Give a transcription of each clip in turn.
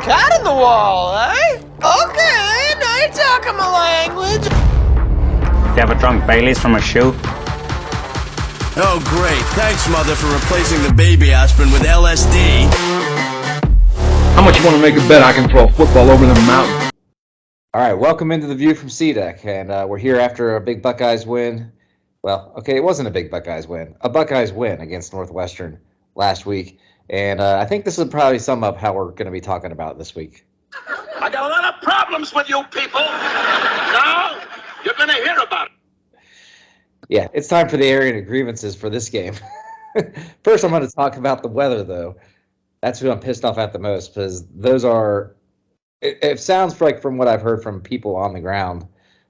cat in the wall, eh? Okay, now you're talking my language. You ever drunk Baileys from a shoe? Oh, great. Thanks, Mother, for replacing the baby aspirin with LSD. How much you want to make a bet I can throw a football over the mountain? All right, welcome into the View from C-Deck, and we're here after a big Buckeyes win. Well, okay, it wasn't a big Buckeyes win. A Buckeyes win against Northwestern last week, and I think this will probably sum up how we're going to be talking about it this week. I got a lot of problems with you people. Now, you're going to hear about it. Yeah, it's time for the errand and grievances for this game. First, I'm going to talk about the weather, though. That's who I'm pissed off at the most, because those are... It sounds like, from what I've heard from people on the ground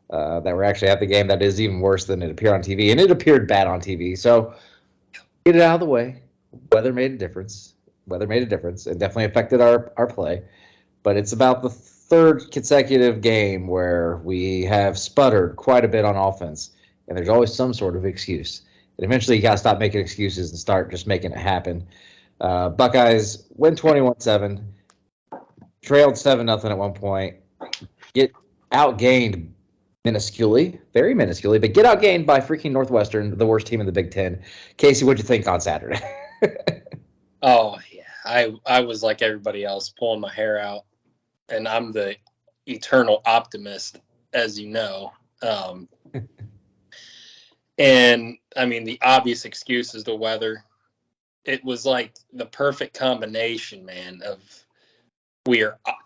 that were actually at the game, that is even worse than it appeared on TV, and it appeared bad on TV. So get it out of the way. Weather made a difference. It definitely affected our play. But it's about the third consecutive game where we have sputtered quite a bit on offense, and there's always some sort of excuse. And eventually you got to stop making excuses and start just making it happen. Buckeyes win 21-7. Trailed 7-0 at one point, get outgained minusculely, very minusculely, but get outgained by freaking Northwestern, the worst team in the Big Ten. Casey, what'd you think on Saturday? Oh, yeah. I was like everybody else, pulling my hair out, and I'm the eternal optimist, as you know. And, I mean, the obvious excuse is the weather. It was like the perfect combination, man, of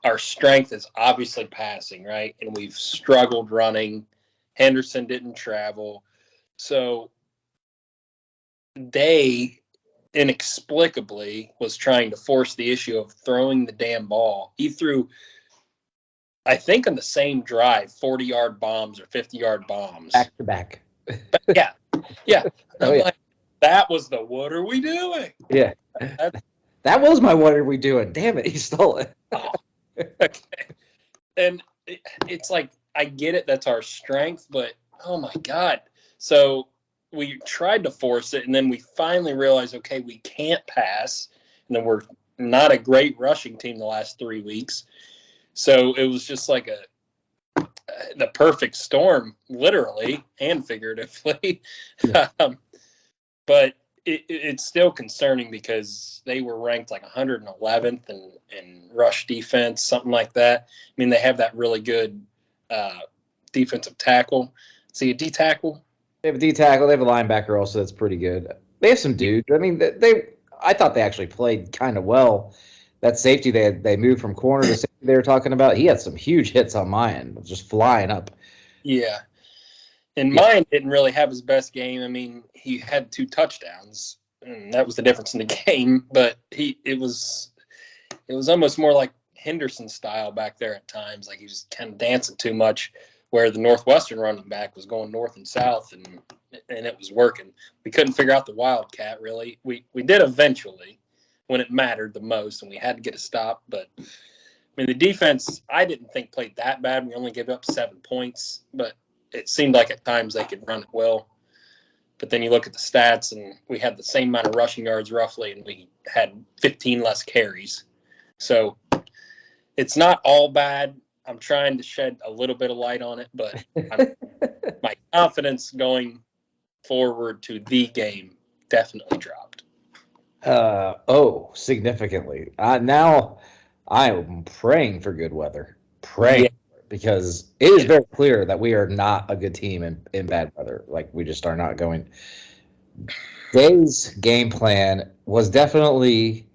our strength is obviously passing, right? And we've struggled running. Henderson didn't travel. So they inexplicably was trying to force the issue of throwing the damn ball. He threw, I think on the same drive, 40-yard bombs or 50-yard bombs. Back to back. Yeah. Oh, yeah. Like, that was the what are we doing? Yeah. That was my what are we doing? Damn it, he stole it. Oh, okay. And it's like, I get it, that's our strength, but oh my God. So we tried to force it, and then we finally realized, okay, we can't pass. And then we're not a great rushing team the last 3 weeks. So it was just like the perfect storm, literally and figuratively. Yeah. But it's still concerning because they were ranked like 111th in rush defense, something like that. I mean, they have that really good defensive tackle. See, a D tackle? They have a D tackle. They have a linebacker also that's pretty good. They have some dudes. I mean, I thought they actually played kind of well. That safety they moved from corner to safety they were talking about, he had some huge hits on my end, just flying up. Yeah. And mine didn't really have his best game. I mean, he had 2 touchdowns, and that was the difference in the game. But it was almost more like Henderson style back there at times. Like he was kind of dancing too much, where the Northwestern running back was going north and south, and it was working. We couldn't figure out the Wildcat really. We did eventually when it mattered the most, and we had to get a stop. But I mean, the defense I didn't think played that bad. We only gave up 7 points, but it seemed like at times they could run it well. But then you look at the stats, and we had the same amount of rushing yards roughly, and we had 15 less carries. So it's not all bad. I'm trying to shed a little bit of light on it, but my confidence going forward to the game definitely dropped. Significantly. Now I am praying for good weather. Praying. Yeah. Because it is very clear that we are not a good team in bad weather. Like, we just are not going. Day's game plan was definitely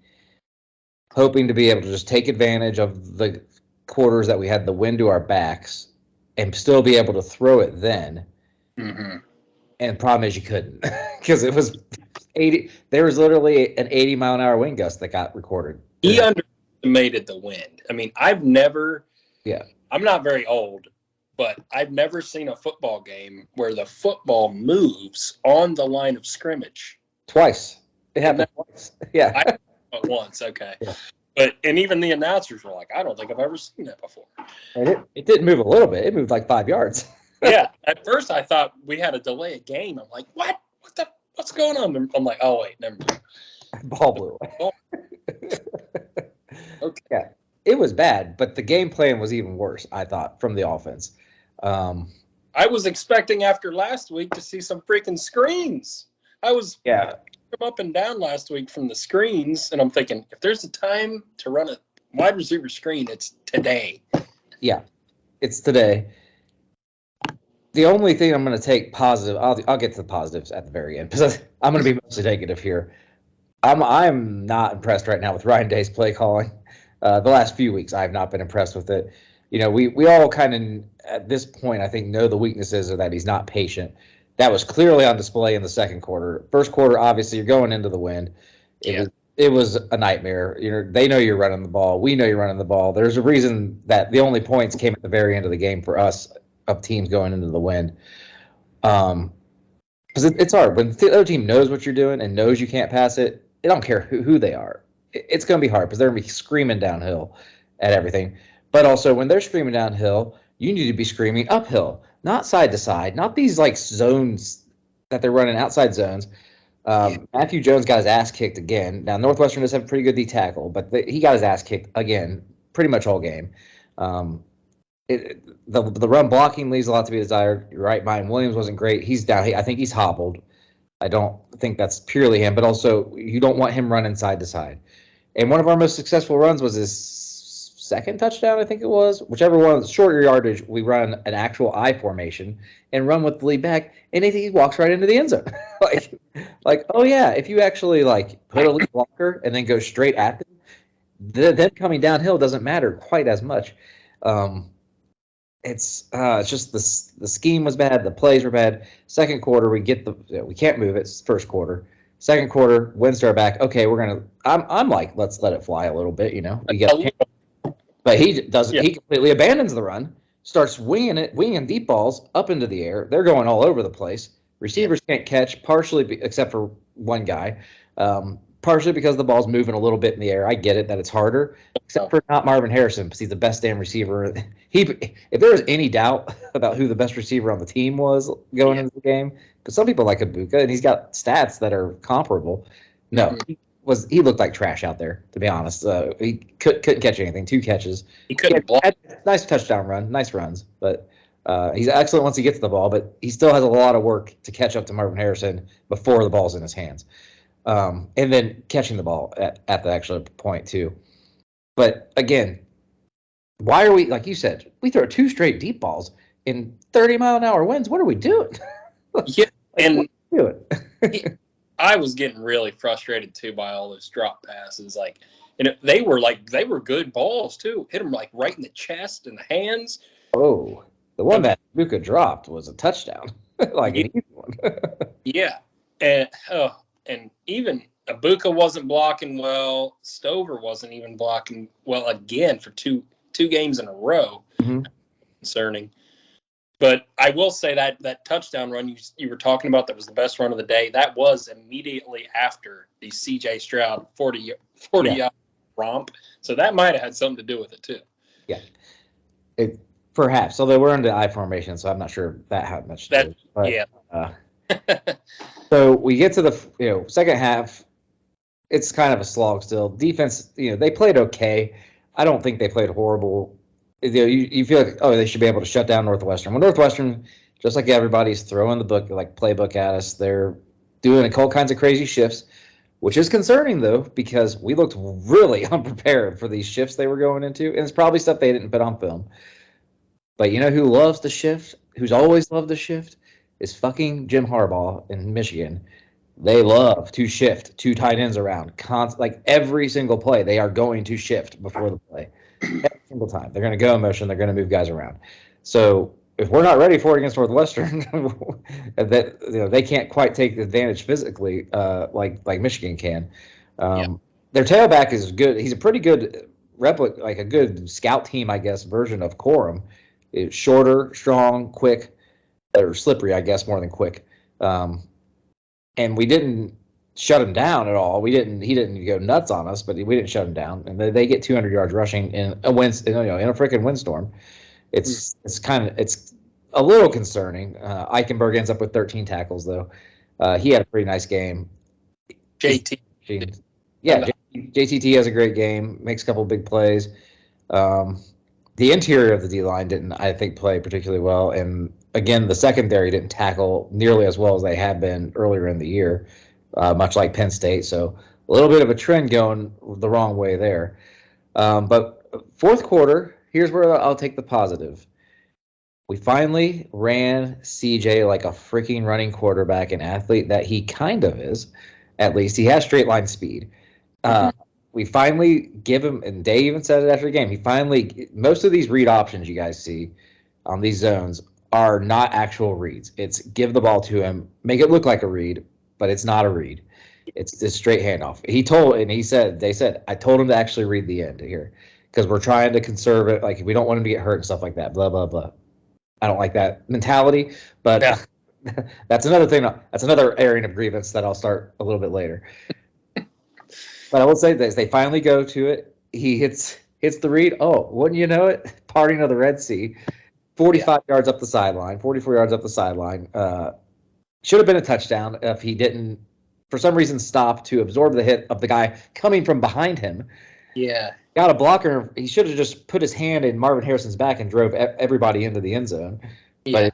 hoping to be able to just take advantage of the quarters that we had the wind to our backs and still be able to throw it then. Mm-hmm. And the problem is you couldn't, because it was 80. There was literally an 80-mile-an-hour wind gust that got recorded. He underestimated the wind. I mean, I've never. Yeah. I'm not very old, but I've never seen a football game where the football moves on the line of scrimmage. Twice. It happened twice. Yeah. I saw it once, okay. Yeah. And even the announcers were like, I don't think I've ever seen that before. And it didn't move a little bit. It moved like 5 yards. Yeah. At first I thought we had a delay of game. I'm like, what? What's going on? I'm like, oh, wait, never mind. Ball blew away. Okay. Yeah. it was bad, but the game plan was even worse, I thought, from the offense. I was expecting after last week to see some freaking screens. I was up and down last week from the screens, and I'm thinking, if there's a time to run a wide receiver screen, it's today. Yeah, it's today. The only thing I'm going to take positive, I'll get to the positives at the very end, because I'm going to be mostly negative here. I'm not impressed right now with Ryan Day's play calling. The last few weeks, I have not been impressed with it. You know, we all kind of, at this point, I think, know the weaknesses are that he's not patient. That was clearly on display in the second quarter. First quarter, obviously, you're going into the wind. It was a nightmare. You know, they know you're running the ball. We know you're running the ball. There's a reason that the only points came at the very end of the game for us of teams going into the wind. Because it's hard. When the other team knows what you're doing and knows you can't pass it, they don't care who they are. It's going to be hard because they're going to be screaming downhill at everything. But also, when they're screaming downhill, you need to be screaming uphill, not side to side, not these like zones that they're running, outside zones. Matthew Jones got his ass kicked again. Now, Northwestern does have a pretty good D tackle, but he got his ass kicked again pretty much all game. The run blocking leaves a lot to be desired. You're right, Brian Williams wasn't great. He's down. I think he's hobbled. I don't think that's purely him, but also you don't want him running side to side. And one of our most successful runs was his second touchdown, I think it was. Whichever one, shorter yardage, we run an actual I formation and run with the lead back, and he walks right into the end zone. like, oh yeah, if you actually like put a lead blocker and then go straight at them, then coming downhill doesn't matter quite as much. It's just the scheme was bad, the plays were bad. Second quarter, we can't move it. First quarter, second quarter, winds to our back. Okay, I'm like, let's let it fly a little bit, you know. But he doesn't. Yeah. He completely abandons the run, starts winging deep balls up into the air. They're going all over the place. Receivers can't catch, except for one guy. Partially because the ball's moving a little bit in the air. I get it that it's harder, except for not Marvin Harrison, because he's the best damn receiver. If there was any doubt about who the best receiver on the team was going into the game, because some people like Ibuka, and he's got stats that are comparable. No, he looked like trash out there, to be honest. He couldn't catch anything. 2 catches. He couldn't block. Nice touchdown run, nice runs, but he's excellent once he gets the ball. But he still has a lot of work to catch up to Marvin Harrison before the ball's in his hands. And then catching the ball at the actual point too. But again, why are we, like you said, we throw 2 straight deep balls in 30-mile-an-hour winds? What are we doing? Yeah, and I was getting really frustrated too by all those drop passes. Like, and they were good balls too. Hit them like right in the chest and the hands. Oh, the one that Buka dropped was a touchdown, like an easy one. Yeah, and even Ibuka wasn't blocking well. Stover wasn't even blocking well again for two games in a row. Mm-hmm. Concerning. But I will say that touchdown run you were talking about, that was the best run of the day. That was immediately after the C.J. Stroud 40-yard romp. So that might have had something to do with it too. Yeah, perhaps. So they were in the I formation, so I'm not sure if that had much to do. But, yeah. So we get to the second half. It's kind of a slog still. Defense, they played okay. I don't think they played horrible. You feel like, they should be able to shut down Northwestern. Well, Northwestern, just like everybody's throwing the playbook at us, they're doing all kinds of crazy shifts, which is concerning though, because we looked really unprepared for these shifts they were going into, and it's probably stuff they didn't put on film. But you know who loves to shift? Who's always loved to shift? Is fucking Jim Harbaugh in Michigan. They love to shift 2 tight ends around. Like every single play, they are going to shift before the play. Every single time. They're going to go in motion. They're going to move guys around. So if we're not ready for it against Northwestern, they can't quite take advantage physically like Michigan can. Their tailback is good. He's a pretty good replica, like a good scout team, I guess, version of Corum. It's shorter, strong, quick, or slippery, I guess, more than quick. And we didn't shut him down at all. He didn't go nuts on us, but we didn't shut him down. And they get 200 yards rushing in a freaking windstorm. It's a little concerning. Eichenberg ends up with 13 tackles though. He had a pretty nice game. JTT has a great game. Makes a couple big plays. The interior of the D-line didn't, I think, play particularly well. And, again, the secondary didn't tackle nearly as well as they had been earlier in the year, much like Penn State. So a little bit of a trend going the wrong way there. But fourth quarter, here's where I'll take the positive. We finally ran CJ like a freaking running quarterback and athlete that he kind of is. At least he has straight line speed. We finally give him, and Dave even said it after the game, most of these read options you guys see on these zones are not actual reads. It's give the ball to him, make it look like a read, but it's not a read. It's a straight handoff. They said, I told him to actually read the end here because we're trying to conserve it. Like, we don't want him to get hurt and stuff like that, blah, blah, blah. I don't like that mentality, but that's another thing. That's another area of grievance that I'll start a little bit later. But I will say this: they finally go to it. He hits the read. Oh, wouldn't you know it? Parting of the Red Sea. 45 yards up the sideline. 44 yards up the sideline. Should have been a touchdown if he didn't, for some reason, stop to absorb the hit of the guy coming from behind him. Yeah. Got a blocker. He should have just put his hand in Marvin Harrison's back and drove everybody into the end zone. Yeah. But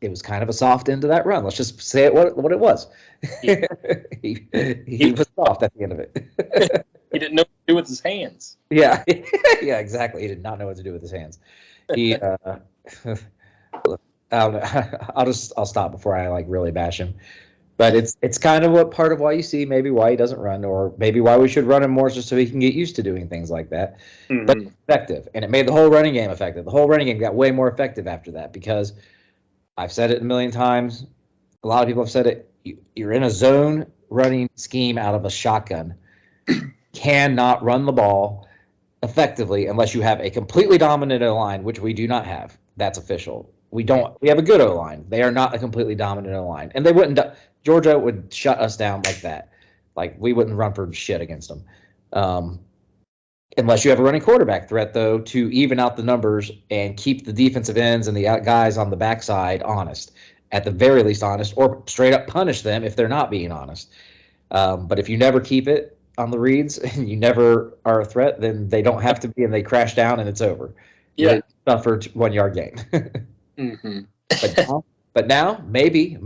it was kind of a soft end to that run. Let's just say it what it was. Yeah. he was soft at the end of it. He didn't know what to do with his hands. Yeah, yeah, exactly. He did not know what to do with his hands. He, I'll stop before I really bash him. But it's kind of part of why you see maybe why he doesn't run, or maybe why we should run him more, just so he can get used to doing things like that. Mm-hmm. But it's effective, and it made the whole running game effective. The whole running game got way more effective after that, because I've said it a million times. A lot of people have said it. You're in a zone running scheme out of a shotgun. Cannot run the ball effectively unless you have a completely dominant O-line, which we do not have. That's official. We have a good O-line. They are not a completely dominant O-line, and they wouldn't. Georgia would shut us down like that. Like, we wouldn't run for shit against them. Unless you have a running quarterback threat, though, to even out the numbers and keep the defensive ends and the guys on the backside honest. At the very least honest, or straight up punish them if they're not being honest. But if you never keep it on the reads and you never are a threat, then they don't have to be, and they crash down and it's over. Yeah. For 1 yard gain. Mm-hmm. But now, maybe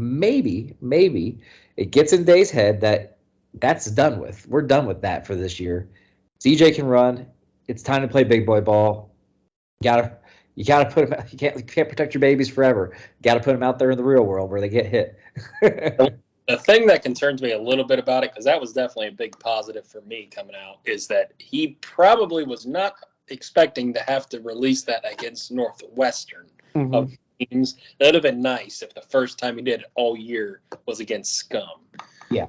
it gets in Day's head that's done with. We're done with that for this year. CJ can run. It's time to play big boy ball. You gotta put them. You can't protect your babies forever. You gotta put them out there in the real world where they get hit. The thing that concerns me a little bit about it, because that was definitely a big positive for me coming out, is that he probably was not expecting to have to release that against Northwestern. Mm-hmm. Of teams. That would have been nice if the first time he did it all year was against Scum. Yeah,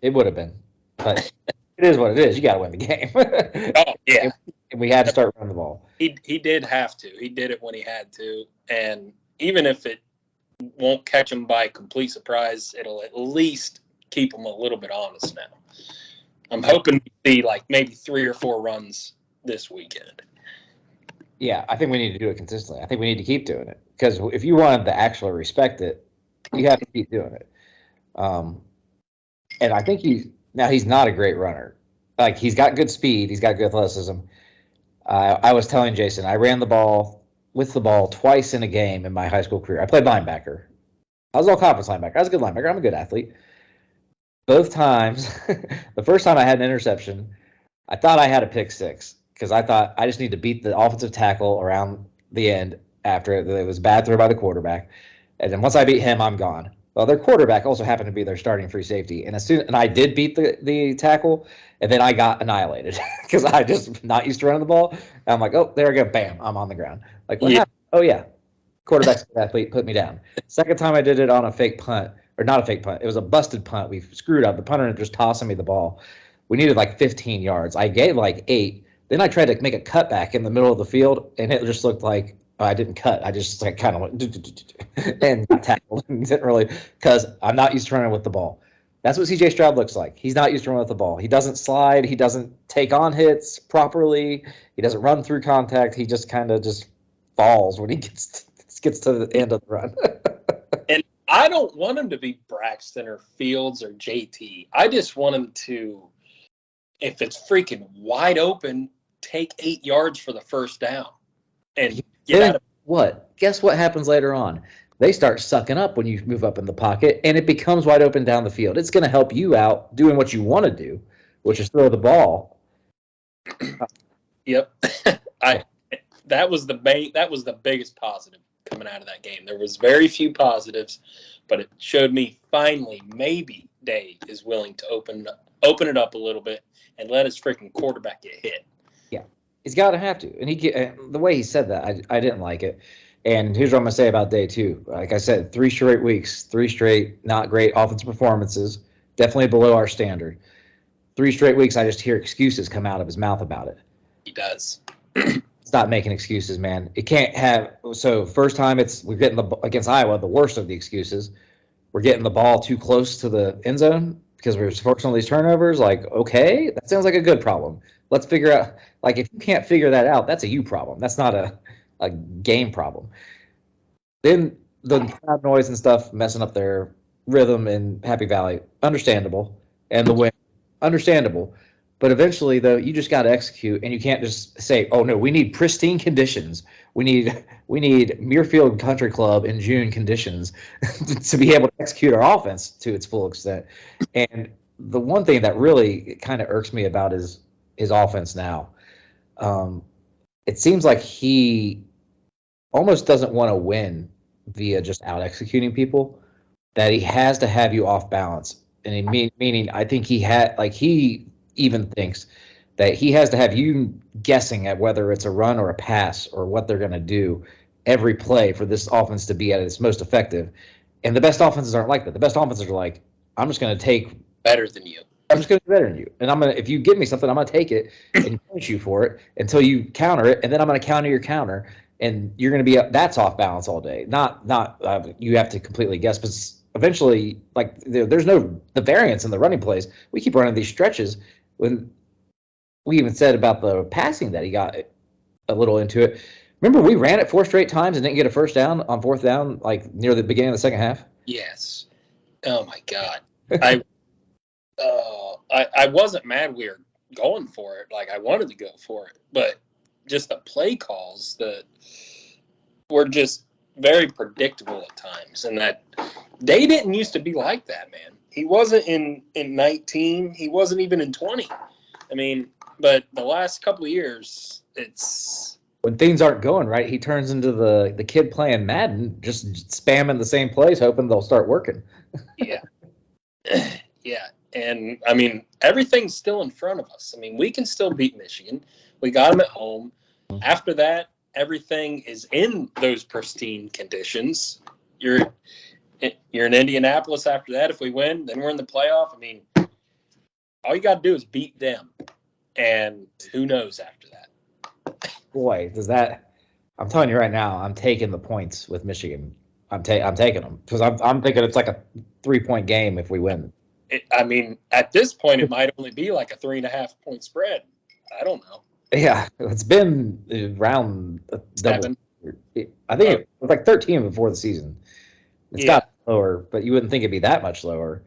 it would have been. But it is what it is. You got to win the game. Oh, yeah. And we had to start running the ball. He did have to. He did it when he had to. And even if it won't catch him by complete surprise, it'll at least keep him a little bit honest now. I'm hoping to see maybe 3 or 4 runs this weekend. Yeah, I think we need to do it consistently. I think we need to keep doing it, because if you wanted to actually respect it, you have to keep doing it. And I think he's not a great runner. He's got good speed. He's got good athleticism. I was telling Jason, I ran the ball twice in a game in my high school career. I played linebacker. I was all conference linebacker. I was a good linebacker. I'm a good athlete. Both times, the first time I had an interception, I thought I had a pick six, because I thought I just need to beat the offensive tackle around the end after it was a bad throw by the quarterback. And then once I beat him, I'm gone. Well, their quarterback also happened to be their starting free safety. And I did beat the tackle, and then I got annihilated because I just not used to running the ball. And I'm like, oh, there I go. Bam, I'm on the ground. What happened? Oh, yeah. Quarterback's athlete put me down. Second time I did it on a fake punt, or not a fake punt. It was a busted punt. We screwed up. The punter ended up just tossing me the ball. We needed 15 yards. I gave 8. Then I tried to make a cutback in the middle of the field, and it just looked like I didn't cut. I just kind of went and got tackled. Didn't really, because I'm not used to running with the ball. That's what C.J. Stroud looks like. He's not used to running with the ball. He doesn't slide. He doesn't take on hits properly. He doesn't run through contact. He just kind of just falls when he gets to the end of the run. And I don't want him to be Braxton or Fields or JT. I just want him to, if it's freaking wide open, take 8 yards for the first down and get out of what? Guess what happens later on? They start sucking up when you move up in the pocket, and it becomes wide open down the field. It's going to help you out doing what you want to do, which is throw the ball. Yep. That was the biggest positive coming out of that game. There was very few positives, but it showed me finally maybe Day is willing to open it up a little bit and let his freaking quarterback get hit. Yeah, he's got to have to. And the way he said that, I didn't like it. And here's what I'm going to say about Day 2. Like I said, 3 straight weeks, 3 straight not great offensive performances, definitely below our standard. 3 straight weeks, I just hear excuses come out of his mouth about it. He does. Stop making excuses, man. It can't have. So first time we're getting against Iowa, the worst of the excuses. We're getting the ball too close to the end zone because we're focusing on these turnovers. Like, okay, that sounds like a good problem. Let's figure out. Like, if you can't figure that out, that's a you problem. That's not a game problem. Then the crowd noise and stuff messing up their rhythm in Happy Valley, understandable, and the win, understandable. But eventually, though, you just got to execute, and you can't just say, "Oh no, we need pristine conditions. We need Muirfield Country Club in June conditions to be able to execute our offense to its full extent." And the one thing that really kind of irks me about his offense now, it seems like he almost doesn't want to win via just out executing people. That he has to have you off balance, and meaning I think he even thinks that he has to have you guessing at whether it's a run or a pass or what they're going to do every play for this offense to be at its most effective. And the best offenses aren't like that. The best offenses are like, I'm just going to take better than you. I'm just going to do better than you. And if you give me something, I'm going to take it and punish you for it until you counter it. And then I'm going to counter your counter. And you're going to be that's off balance all day. Not you have to completely guess, but eventually, like there's no the variance in the running plays. We keep running these stretches. When we even said about the passing that he got a little into it. Remember, we ran it 4 straight times and didn't get a first down on 4th down, like near the beginning of the second half. Yes. Oh my God. I wasn't mad we were going for it. Like I wanted to go for it, but just the play calls that were just very predictable at times, and that they didn't used to be like that, man. He wasn't in 19. He wasn't even in 20. I mean, but the last couple of years, it's when things aren't going right, he turns into the kid playing Madden, just spamming the same plays, hoping they'll start working. Yeah. Yeah. And, I mean, everything's still in front of us. I mean, we can still beat Michigan. We got them at home. After that, everything is in those pristine conditions. You're in Indianapolis after that. If we win, then we're in the playoff. I mean, all you got to do is beat them. And who knows after that? Boy, does that – I'm telling you right now, I'm taking the points with Michigan. I'm taking them because I'm thinking it's like a 3-point game if we win. I mean, at this point, it might only be like a 3.5-point spread. I don't know. Yeah, it's been around double. 7. I think it was like 13 before the season. It's got lower, but you wouldn't think it'd be that much lower.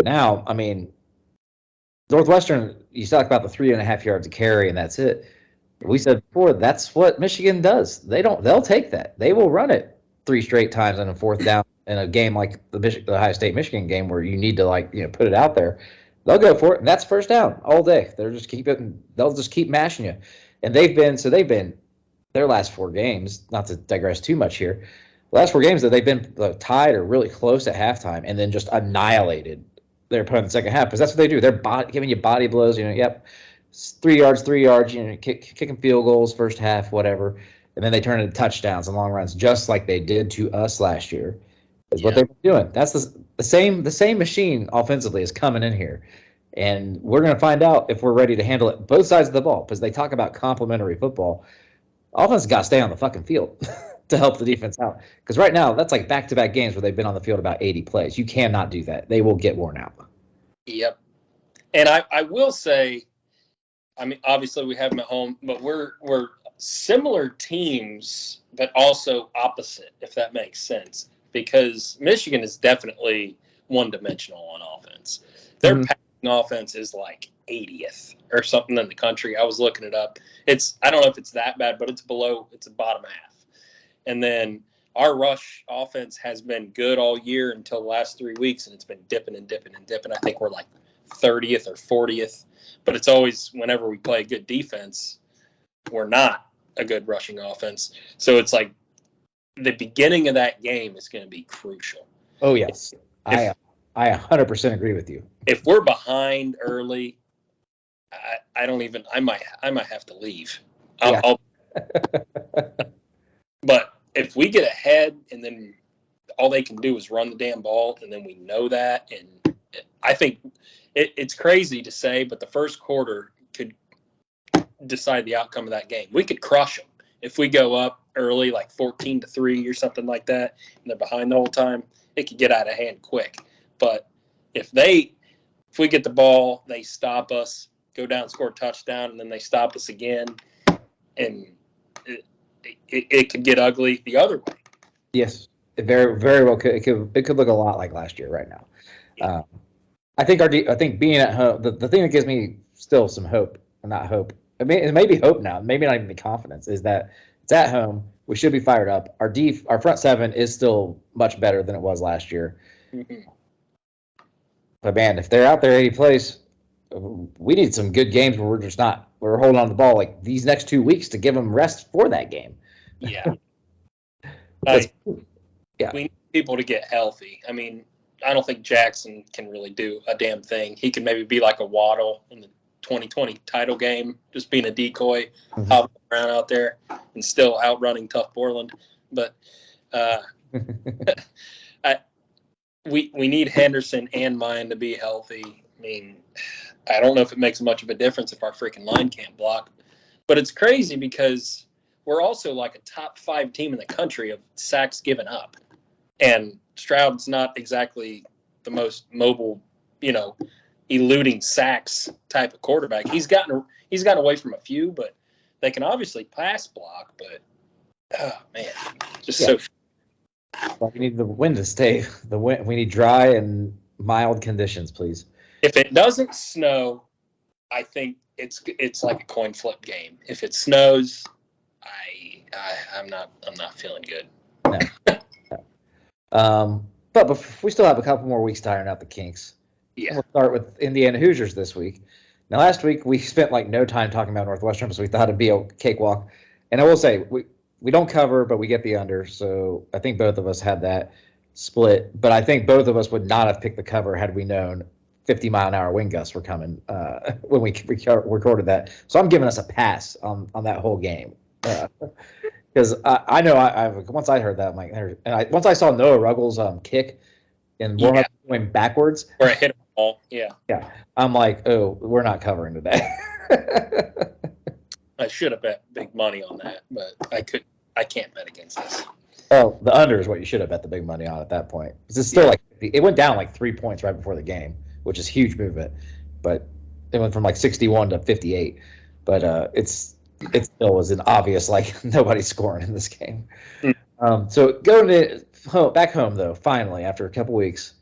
Now, I mean, Northwestern, you talk about the 3.5 yards of carry, and that's it. We said before, that's what Michigan does. They'll take that. They will run it 3 straight times on a 4th down in a game like the Ohio State-Michigan game where you need to put it out there. They'll go for it, and that's first down all day. They'll just keep mashing you. And they've been their last 4 games, not to digress too much here, the last 4 games that they've been tied or really close at halftime and then just annihilated their opponent in the second half because that's what they do. They're giving you body blows, 3 yards, kicking field goals first half, whatever. And then they turn into touchdowns and long runs just like they did to us last year. Is what they've been doing. That's the same machine offensively is coming in here. And we're going to find out if we're ready to handle it both sides of the ball because they talk about complementary football. Offense got to stay on the fucking field to help the defense out. Because right now, that's like back-to-back games where they've been on the field about 80 plays. You cannot do that. They will get worn out. Yep. And I will say, I mean, obviously we have them at home, but we're similar teams, but also opposite, if that makes sense. Because Michigan is definitely one-dimensional on offense. Their pass offense is like 80th or something in the country. I was looking it up. I don't know if it's that bad, but it's the bottom half. And then our rush offense has been good all year until the last 3 weeks, and it's been dipping and dipping and dipping. I think we're like 30th or 40th, but it's always whenever we play good defense, we're not a good rushing offense. So it's like the beginning of that game is going to be crucial. Oh, yes. I 100% agree with you. If we're behind early, I might have to leave. But if we get ahead and then all they can do is run the damn ball, and then we know that, and I think it's crazy to say, but the first quarter could decide the outcome of that game. We could crush them if we go up early, like 14-3 or something like that, and they're behind the whole time. It could get out of hand quick. But if we get the ball, they stop us, go down, score a touchdown, and then they stop us again, and it could get ugly the other way. Yes, it very, very well could. It could look a lot like last year right now. Yeah. I think being at home, the thing that gives me still some hope, not hope. It may be hope now, maybe not even the confidence, is that it's at home. We should be fired up. Our front seven is still much better than it was last year. Mm-hmm. But man, if they're out there 80 plays, we need some good games where we're holding on to the ball like these next 2 weeks to give them rest for that game. Yeah. Yeah. We need people to get healthy. I mean, I don't think Jackson can really do a damn thing. He can maybe be like a Waddle in the 2020 title game, just being a decoy, hopping around out there and still outrunning tough Borland. But we need Henderson and Mayan to be healthy. I mean, I don't know if it makes much of a difference if our freaking line can't block. But it's crazy because we're also like a top 5 team in the country of sacks given up. And Stroud's not exactly the most mobile, eluding sacks type of quarterback. He's gotten away from a few, but they can obviously pass block. But oh man, so. Well, we need the wind to stay. We need dry and mild conditions, please. If it doesn't snow, I think it's like a coin flip game. If it snows, I'm not feeling good. No. But we still have a couple more weeks to iron out the kinks. Yeah. We'll start with Indiana Hoosiers this week. Now, last week we spent like no time talking about Northwestern, so we thought it'd be a cakewalk. And I will say we don't cover, but we get the under. So I think both of us had that split. But I think both of us would not have picked the cover had we known 50-mile-an-hour wind gusts were coming when we recorded that. So I'm giving us a pass on that whole game. Because I know once I heard that, I'm like, once I saw Noah Ruggles kick and Warren going backwards, or a hit ball, yeah, I'm like, oh, we're not covering today. I should have bet big money on that, but I can't bet against this. Oh, the under is what you should have bet the big money on at that point. It's still it went down like 3 points right before the game, which is huge movement. But it went from like 61 to 58. But it still was an obvious nobody's scoring in this game. So going to back home though, finally after a couple weeks,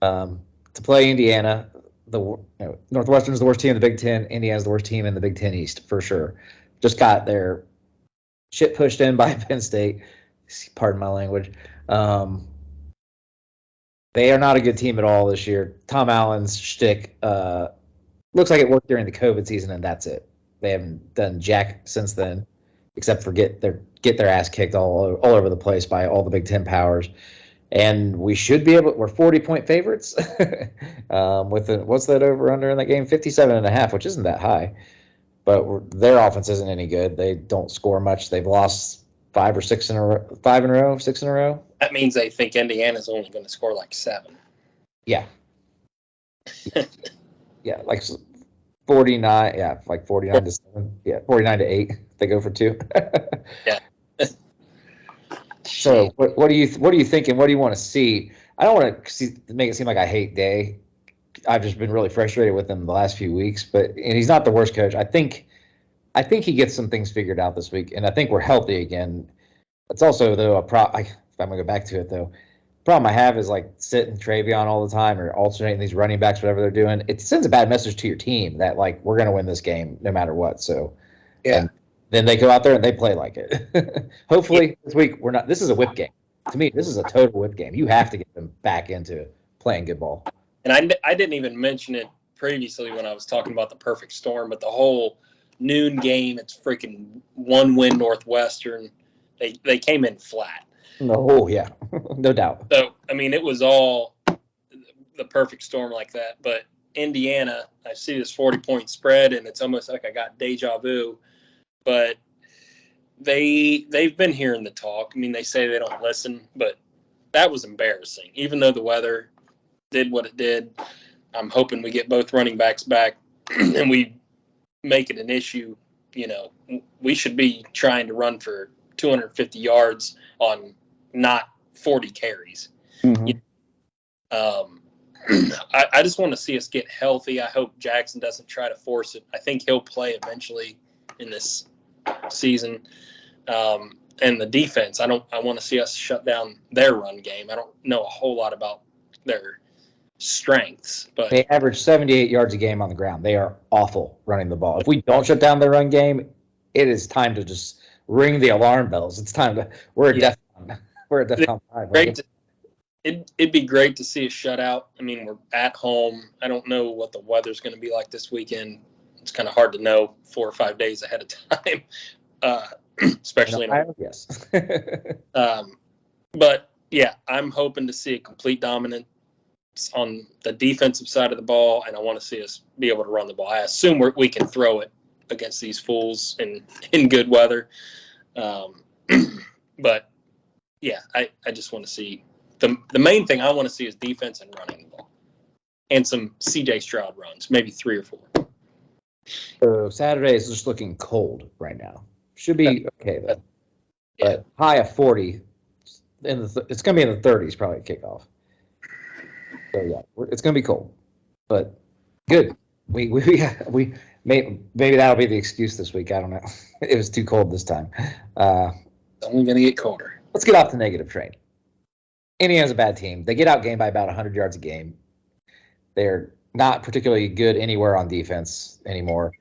to play Indiana. Northwestern's the worst team in the Big Ten. Indiana's the worst team in the Big Ten East for sure. Just got their shit pushed in by Penn State. Pardon my language. They are not a good team at all this year. Tom Allen's shtick looks like it worked during the COVID season, and that's it. They haven't done jack since then, except for get their ass kicked all over the place by all the Big Ten powers. And we should be able. We're 40-point favorites with what's that over under in that game? 57.5, which isn't that high. But their offense isn't any good. They don't score much. They've lost 5 or 6 in a row, 6 in a row. That means they think Indiana's only going to score like 7. Yeah. Yeah, like 49. Yeah, like 49 to 7. Yeah, 49 to 8. They go for 2. Yeah. So what are you thinking? What do you want to see? I don't want to make it seem like I hate Day. I've just been really frustrated with him the last few weeks, and he's not the worst coach. I think he gets some things figured out this week, and I think we're healthy again. It's also though if I'm gonna go back to it though, problem I have is like sitting Travion all the time or alternating these running backs, whatever they're doing. It sends a bad message to your team that like we're going to win this game no matter what. So Yeah. then they go out there and they play like it. Hopefully this week we're not. This is a whip game. To me, this is a total whip game. You have to get them back into playing good ball. And I didn't even mention it previously when I was talking about the perfect storm, but the whole noon game, it's freaking 1-win Northwestern. They came in flat. Oh yeah, no doubt. So I mean, it was all the perfect storm like that. But Indiana, I see this 40-point spread, and it's almost like I got deja vu. But they've been hearing the talk. I mean, they say they don't listen, but that was embarrassing. Even though the weather did what it did, I'm hoping we get both running backs back and we make it an issue. You know, we should be trying to run for 250 yards on not 40 carries. Mm-hmm. I just want to see us get healthy. I hope Jackson doesn't try to force it. I think he'll play eventually in this season. And the defense, I want to see us shut down their run game. I don't know a whole lot about their strengths, but They average 78 yards a game on the ground. They are awful running the ball. If we don't shut down their run game, it is time to just ring the alarm bells. It's time to we're a DEFCON 5. it'd be great to see a shutout. I mean, we're at home. I don't know what the weather's going to be like this weekend. It's kind of hard to know 4 or 5 days ahead of time, especially in Ohio, yes. But yeah, I'm hoping to see a complete dominance on the defensive side of the ball, and I want to see us be able to run the ball. I assume we can throw it against these fools in good weather. But yeah, I just want to see the main thing I want to see is defense and running the ball, and some C.J. Stroud runs, maybe 3 or 4. So Saturday is just looking cold right now. Should be okay though. But high of 40, it's going to be in the 30s probably at kickoff. So yeah, it's going to be cold, but good. We maybe that'll be the excuse this week. I don't know. It was too cold this time. It's only going to get colder. Let's get off the negative train. Indiana's a bad team. They get outgained by about 100 yards a game. They're not particularly good anywhere on defense anymore,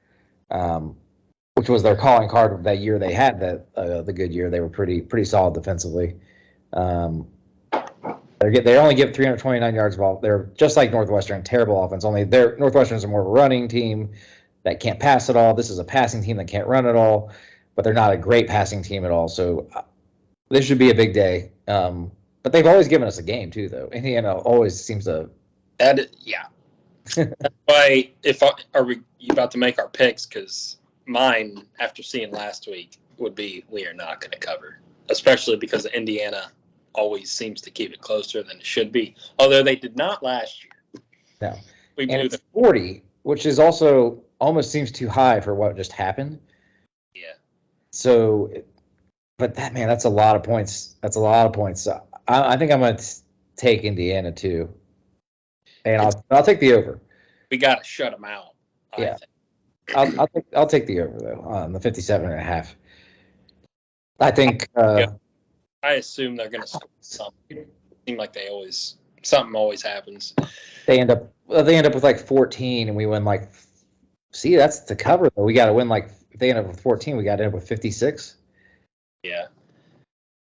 which was their calling card of that year. They had the good year. They were pretty solid defensively. They only give 329 yards of ball. They're just like Northwestern, terrible offense. Only Northwestern's a more of a running team that can't pass at all. This is a passing team that can't run at all, but they're not a great passing team at all. So this should be a big day. But they've always given us a game too, though. Indiana always seems to. Yeah. That's why are you about to make our picks? Because mine, after seeing last week, would be we are not going to cover, especially because Indiana always seems to keep it closer than it should be. Although they did not last year. No. We and blew it's 40, which is also almost seems too high for what just happened. Yeah. So, but that's a lot of points. That's a lot of points. So I think I'm going to take Indiana too. And I'll take the over. We got to shut them out. Yeah. I'll take the over though on the 57.5. I think. I assume they're going to score something. It seems like something always happens. They end up with like 14, and we win like. See, that's the cover though. We got to win like. If they end up with 14, we got to end up with 56. Yeah,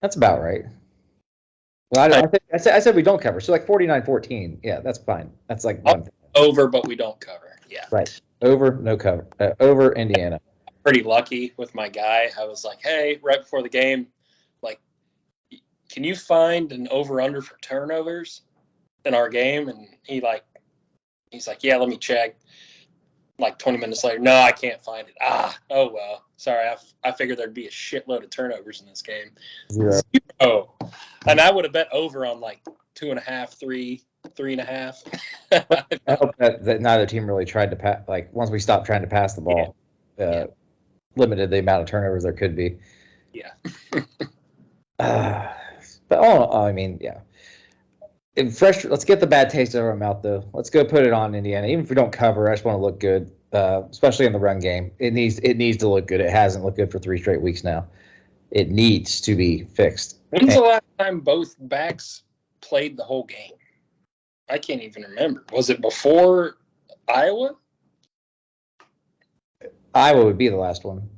that's about right. Well, I said we don't cover, so like 49-14. Yeah, that's fine. That's like one over, but we don't cover. Yeah, right. Over, no cover. Over Indiana. Pretty lucky with my guy. I was like, hey, right before the game, like, can you find an over/under for turnovers in our game? And he's like, yeah, let me check. Like 20 minutes later, no, I can't find it. Oh well, sorry. I figured there'd be a shitload of turnovers in this game. 0. And I would have bet over on like 2.5, 3.5. I hope that neither team really tried to pass. Like once we stopped trying to pass the ball, limited the amount of turnovers there could be. Yeah. But I mean, yeah. Let's get the bad taste out of our mouth, though. Let's go put it on Indiana. Even if we don't cover, I just want to look good, especially in the run game. It needs to look good. It hasn't looked good for 3 straight weeks now. It needs to be fixed. When's the last time both backs played the whole game? I can't even remember. Was it before Iowa? Iowa would be the last one.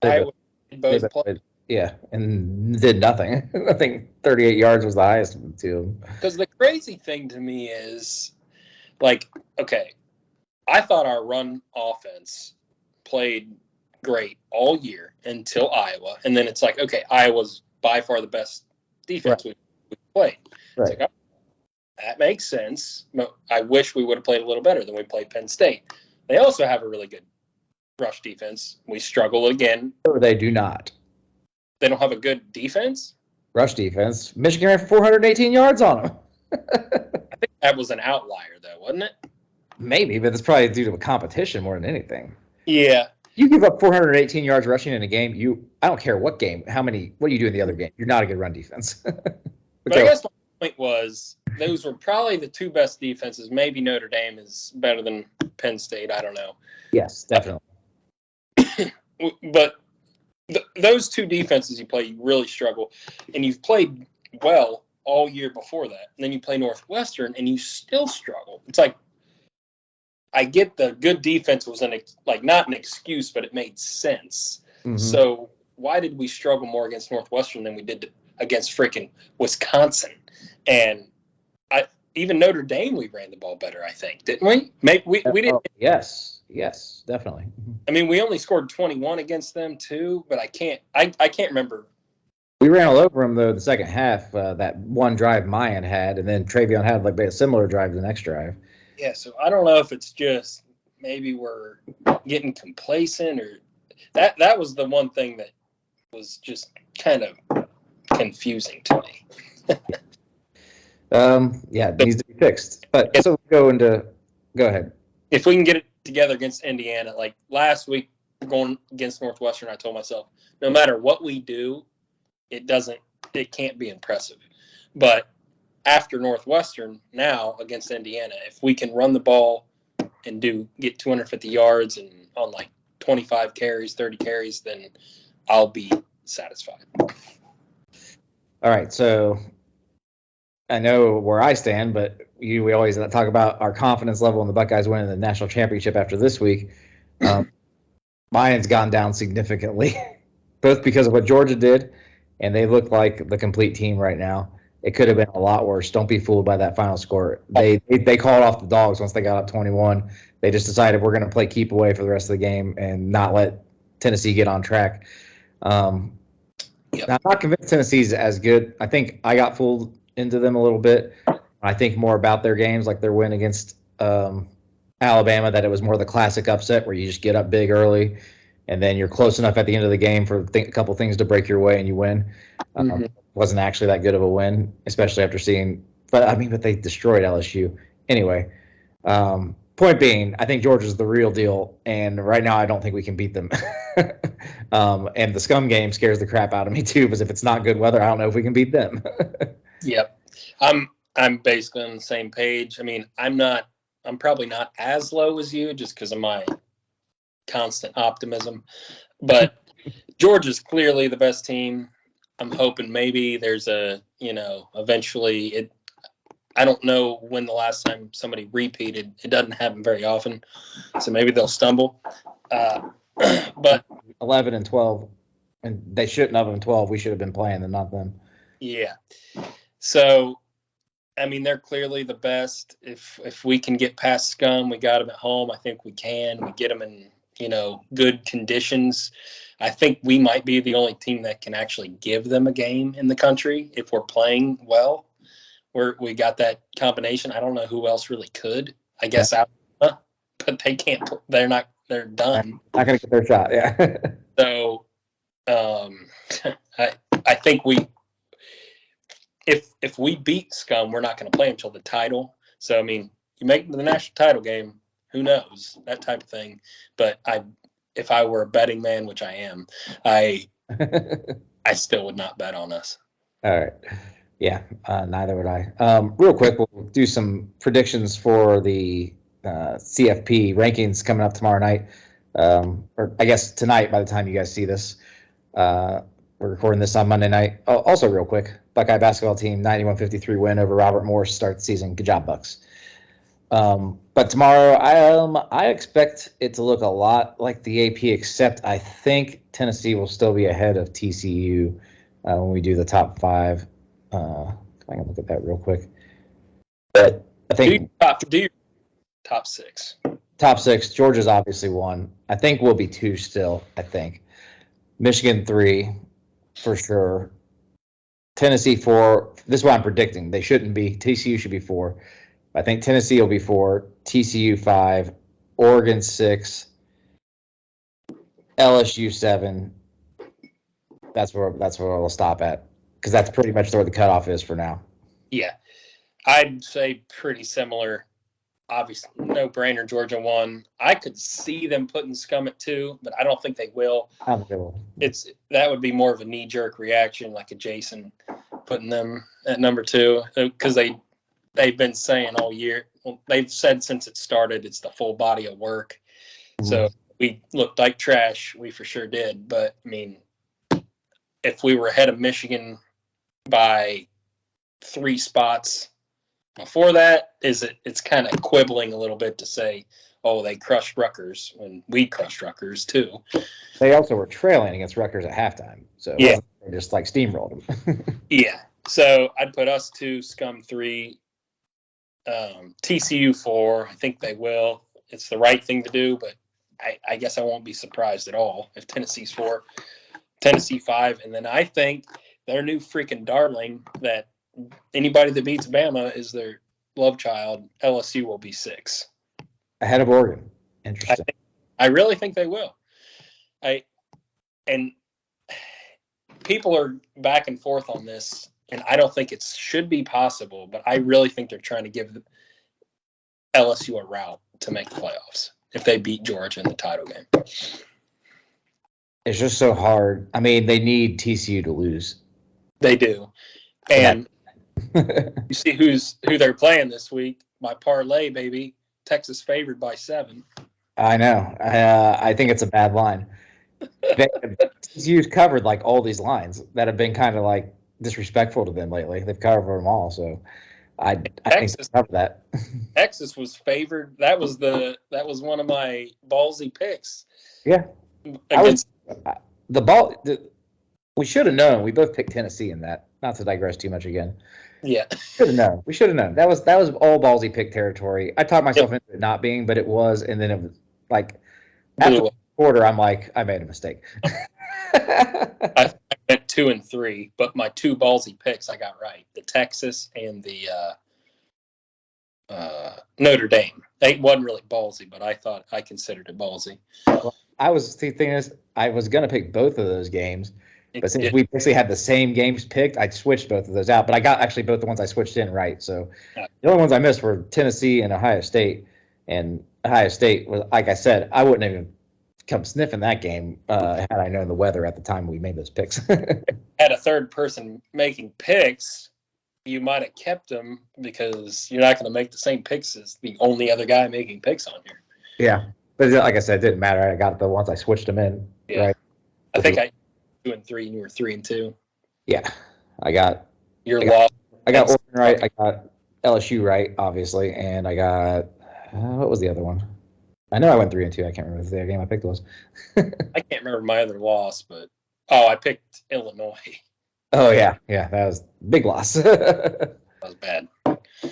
Iowa They both played. played, yeah, and did nothing. I think 38 yards was the highest of the two. Because the crazy thing to me is, like, okay, I thought our run offense played great all year until Iowa, and then it's like, okay, Iowa's by far the best defense we played. Right. It's like, oh, that makes sense. I wish we would have played a little better than we played Penn State. They also have a really good rush defense. We struggle again. Or they do not. They don't have a good defense? Rush defense. Michigan ran for 418 yards on them. I think that was an outlier, though, wasn't it? Maybe, but it's probably due to a competition more than anything. Yeah. You give up 418 yards rushing in a game, I don't care what game, what do you do in the other game? You're not a good run defense. But I guess my point was those were probably the two best defenses. Maybe Notre Dame is better than Penn State. I don't know. Yes, definitely. But those two defenses you play, you really struggle. And you've played well all year before that. And then you play Northwestern, and you still struggle. It's like, I get the good defense was not an excuse, but it made sense. Mm-hmm. So why did we struggle more against Northwestern than we did against freaking Wisconsin? And even Notre Dame, we ran the ball better, I think, didn't we? We didn't. Oh, yes, definitely. I mean, we only scored 21 against them too, but I can't remember. We ran all over them though the second half. That one drive Mayan had, and then Travion had like a similar drive the next drive. Yeah, so I don't know if it's just maybe we're getting complacent, or that was the one thing that was just kind of confusing to me. Yeah, it needs to be fixed. But so go ahead. If we can get it together against Indiana, like last week going against Northwestern, I told myself, no matter what we do, it can't be impressive. But after Northwestern, now against Indiana, if we can run the ball and get 250 yards and on like 25 carries, 30 carries, then I'll be satisfied. All right, so I know where I stand, but we always talk about our confidence level in the Buckeyes winning the national championship after this week. Mine's gone down significantly, both because of what Georgia did, and they look like the complete team right now. It could have been a lot worse. Don't be fooled by that final score. They called off the dogs once they got up 21. They just decided we're going to play keep away for the rest of the game and not let Tennessee get on track. Now, I'm not convinced Tennessee's as good. I think I got fooled into them a little bit. I think more about their games, like their win against Alabama, that it was more the classic upset where you just get up big early and then you're close enough at the end of the game for a couple things to break your way and you win. Wasn't actually that good of a win, especially after seeing – but they destroyed LSU. Anyway, point being, I think Georgia's the real deal, and right now I don't think we can beat them. And the scum game scares the crap out of me too, because if it's not good weather, I don't know if we can beat them. Yep. I'm basically on the same page. I mean, I'm probably not as low as you just because of my constant optimism, but Georgia's clearly the best team. I'm hoping maybe there's eventually I don't know when the last time somebody repeated. It doesn't happen very often, so maybe they'll stumble. But 11 and 12, and they shouldn't have been 12. We should have been playing them, not them. Yeah. So, I mean, they're clearly the best. If we can get past scum, we got them at home. I think we can. We get them in good conditions. I think we might be the only team that can actually give them a game in the country if we're playing well. We got that combination. I don't know who else really could. I guess Alabama, but they can't. They're not. They're done. Not gonna get their shot. Yeah. So, I think if we beat scum, we're not going to play until the title. So I mean, you make the national title game. Who knows, that type of thing. But if I were a betting man, which I am, I still would not bet on us. All right. Yeah, neither would I. Real quick, we'll do some predictions for the CFP rankings coming up tomorrow night, or I guess tonight by the time you guys see this. We're recording this on Monday night. Oh, also, real quick, Buckeye basketball team 91-53 win over Robert Morris to start the season. Good job, Bucks. But tomorrow, I expect it to look a lot like the AP, except I think Tennessee will still be ahead of TCU when we do the top 5. I can look at that real quick. But I think do your top 6. Top 6. Georgia's obviously 1. I think we'll be 2 still. I think Michigan 3 for sure. Tennessee 4. This is what I'm predicting. They shouldn't be. TCU should be 4. I think Tennessee will be 4. TCU 5. Oregon 6. LSU 7. That's where we'll stop at, because that's pretty much where the cutoff is for now. Yeah, I'd say pretty similar. Obviously, no brainer. Georgia 1. I could see them putting Scum at 2, but I don't think they will. I don't think they will. That would be more of a knee-jerk reaction, like a Jason putting them at number 2, because they've been saying all year. Well, they've said since it started, it's the full body of work. So we looked like trash. We for sure did. But I mean, if we were ahead of Michigan by 3 spots before that, it's kind of quibbling a little bit to say, oh, they crushed Rutgers when we crushed Rutgers too. They also were trailing against Rutgers at halftime, so yeah, they just like steamrolled them. Yeah, so I'd put us 2, Scum 3, TCU 4. I think they will. It's the right thing to do, but I guess I won't be surprised at all if Tennessee's 4, Tennessee 5, and then I think their new freaking darling that anybody that beats Bama is their love child. LSU will be 6. Ahead of Oregon. Interesting. I really think they will. And people are back and forth on this, and I don't think it should be possible, but I really think they're trying to give LSU a route to make the playoffs if they beat Georgia in the title game. It's just so hard. I mean, they need TCU to lose. They do. And you see who they're playing this week. My parlay, baby. Texas favored by 7. I know. I think it's a bad line. TCU's covered like all these lines that have been kind of like disrespectful to them lately. They've covered them all, so I think they cover that. Texas was favored. That was one of my ballsy picks. Yeah. We should have known. We both picked Tennessee in that. Not to digress too much again. Yeah. Should have known. We should have known. That was all ballsy pick territory. I talked myself into it not being, but it was, and then it was like after the quarter, I'm like, I made a mistake. I went 2 and 3, but my 2 ballsy picks I got right. The Texas and the Notre Dame. It wasn't really ballsy, but I considered it ballsy. Well, the thing is, I was going to pick both of those games, but since we basically had the same games picked, I switched both of those out. But I got actually both the ones I switched in right. So the only ones I missed were Tennessee and Ohio State. And Ohio State was, like I said, I wouldn't even come sniffing that game had I known the weather at the time we made those picks. Had a third person making picks, you might have kept them because you're not going to make the same picks as the only other guy making picks on here. Yeah. But like I said, it didn't matter. I got the ones I switched them in. Yeah. Right. I think I 2 and 3, and you were 3 and 2. Yeah. I got lost. I got Oregon right. I got LSU right, obviously, and I got what was the other one? I know I went 3 and 2. I can't remember what the other game I picked was. I can't remember my other loss, but I picked Illinois. Oh yeah, that was a big loss. That was bad.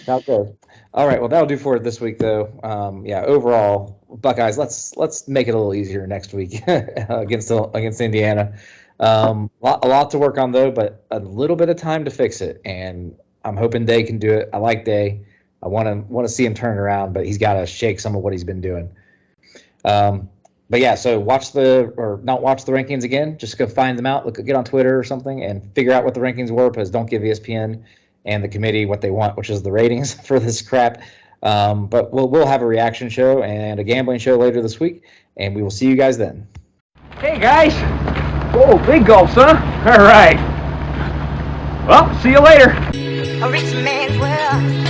Not good. All right, well that'll do for it this week, though. Overall, Buckeyes. Let's make it a little easier next week against Indiana. A lot to work on though, but a little bit of time to fix it, and I'm hoping Day can do it. I like Day. I want to see him turn around, but he's got to shake some of what he's been doing. But yeah, so not watch the rankings again. Just go find them out. Get on Twitter or something and figure out what the rankings were, because don't give ESPN and the committee what they want, which is the ratings for this crap. But we'll have a reaction show and a gambling show later this week, and we will see you guys then. Hey guys! Oh, big gulps, huh? All right. Well, see you later. A rich man's world.